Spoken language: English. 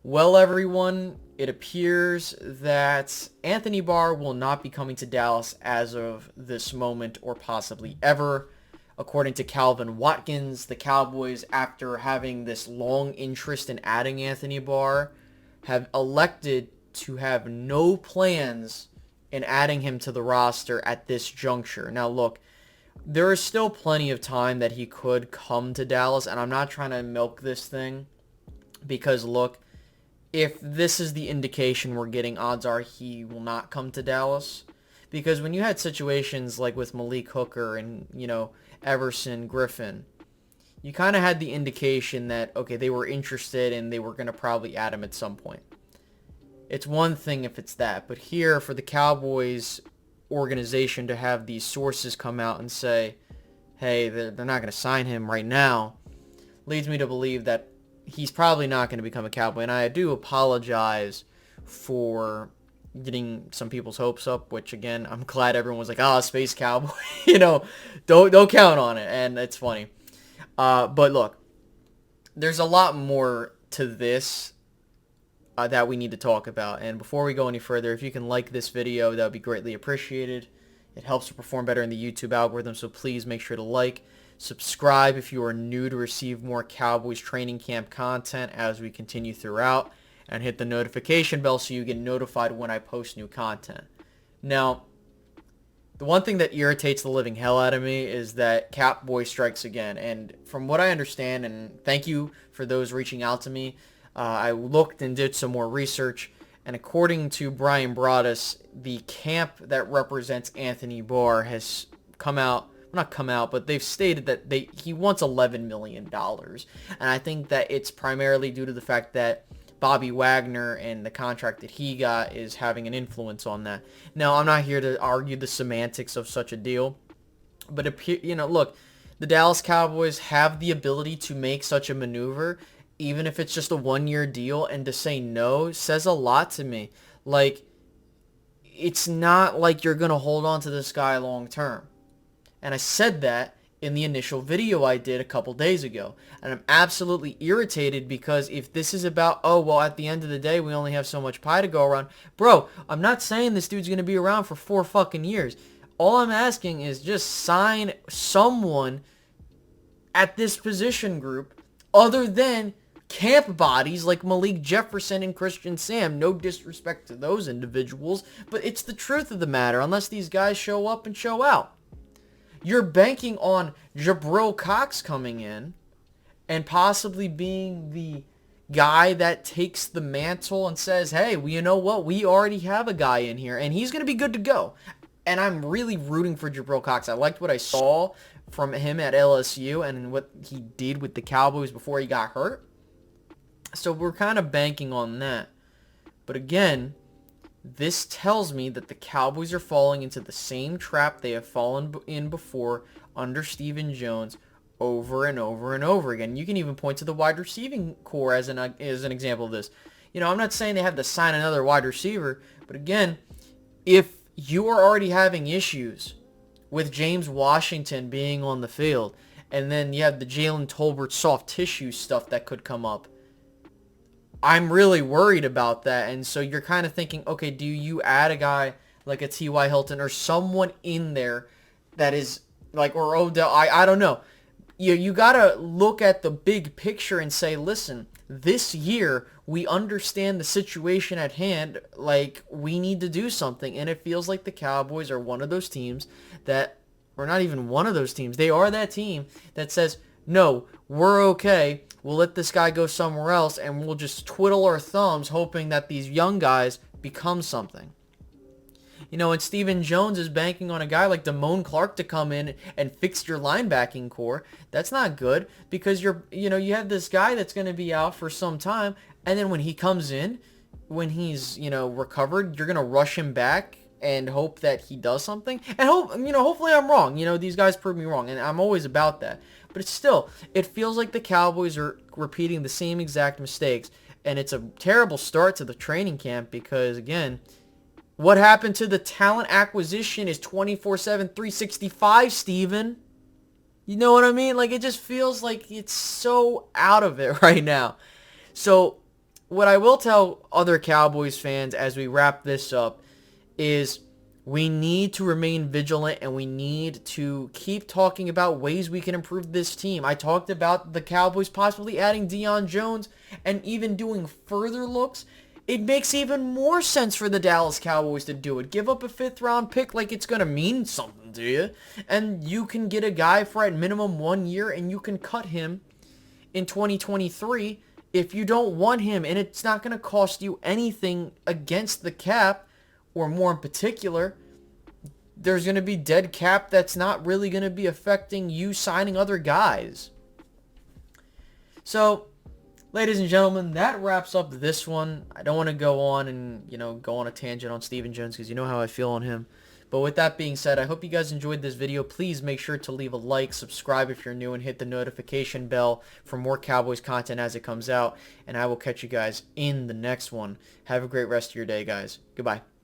Well, everyone, it appears that Anthony Barr will not be coming to Dallas as of this moment or possibly ever. According to Calvin Watkins, the Cowboys, after having this long interest in adding Anthony Barr, have elected to have no plans in adding him to the roster at this juncture. Now, look, there is still plenty of time that he could come to Dallas, and I'm not trying to milk this thing because, look, if this is the indication we're getting, odds are he will not come to Dallas. Because when you had situations like with Malik Hooker and, Everson Griffin, you kind of had the indication that, okay, they were interested and they were going to probably add him at some point. It's one thing if it's that, but here for the Cowboys organization to have these sources come out and say, hey, they're not going to sign him right now, leads me to believe that he's probably not going to become a Cowboy. And I do apologize for getting some people's hopes up, which again, I'm glad everyone was like, Space Cowboy. Don't count on it. And it's funny. But look, there's a lot more to this that we need to talk about. And before we go any further, if you can like this video, that would be greatly appreciated. It helps to perform better in the YouTube algorithm, so please make sure to like. Subscribe if you are new to receive more Cowboys training camp content as we continue throughout, and hit the notification bell so you get notified when I post new content. Now, the one thing that irritates the living hell out of me is that Cowboy strikes again, and from what I understand, and thank you for those reaching out to me, I looked and did some more research, and according to Brian Broaddus, the camp that represents Anthony Barr has not come out, but they've stated that he wants $11 million. And I think that it's primarily due to the fact that Bobby Wagner and the contract that he got is having an influence on that. Now, I'm not here to argue the semantics of such a deal, but look, the Dallas Cowboys have the ability to make such a maneuver, even if it's just a one-year deal, and to say no says a lot to me. Like, it's not like you're going to hold on to this guy long term. And I said that in the initial video I did a couple days ago. And I'm absolutely irritated because if this is about, at the end of the day, we only have so much pie to go around. Bro, I'm not saying this dude's going to be around for 4 fucking years. All I'm asking is just sign someone at this position group other than camp bodies like Malik Jefferson and Christian Sam. No disrespect to those individuals, but it's the truth of the matter unless these guys show up and show out. You're banking on Jabril Cox coming in and possibly being the guy that takes the mantle and says, hey, well, you know what? We already have a guy in here, and he's going to be good to go. And I'm really rooting for Jabril Cox. I liked what I saw from him at LSU and what he did with the Cowboys before he got hurt. So we're kind of banking on that. But again, this tells me that the Cowboys are falling into the same trap they have fallen in before under Stephen Jones over and over and over again. You can even point to the wide receiving core as an example of this. I'm not saying they have to sign another wide receiver, but again, if you are already having issues with James Washington being on the field, and then you have the Jalen Tolbert soft tissue stuff that could come up, I'm really worried about that. And so you're kind of thinking, okay, do you add a guy like a T.Y. Hilton or someone in there that is like, or Odell? I don't know. You got to look at the big picture and say, listen, this year we understand the situation at hand. Like, we need to do something. And it feels like the Cowboys are one of those teams that, or not even one of those teams. They are that team that says, no, we're okay. We'll let this guy go somewhere else, and we'll just twiddle our thumbs hoping that these young guys become something. And Stephen Jones is banking on a guy like Damone Clark to come in and fix your linebacking core. That's not good because you have this guy that's going to be out for some time, and then when he comes in, when he's, recovered, you're going to rush him back and hope that he does something. And hopefully I'm wrong. These guys prove me wrong, and I'm always about that. But it feels like the Cowboys are repeating the same exact mistakes, and it's a terrible start to the training camp because, again, what happened to the talent acquisition is 24/7, 365, Steven. You know what I mean? Like, it just feels like it's so out of it right now. So what I will tell other Cowboys fans as we wrap this up is we need to remain vigilant and we need to keep talking about ways we can improve this team. I talked about the Cowboys possibly adding Deion Jones and even doing further looks. It makes even more sense for the Dallas Cowboys to do it. Give up a 5th round pick like it's going to mean something to you. And you can get a guy for at minimum 1 year and you can cut him in 2023 if you don't want him. And it's not going to cost you anything against the cap, or more in particular, there's going to be dead cap that's not really going to be affecting you signing other guys. So, ladies and gentlemen, that wraps up this one. I don't want to go on and, go on a tangent on Stephen Jones because you know how I feel on him. But with that being said, I hope you guys enjoyed this video. Please make sure to leave a like, subscribe if you're new, and hit the notification bell for more Cowboys content as it comes out. And I will catch you guys in the next one. Have a great rest of your day, guys. Goodbye.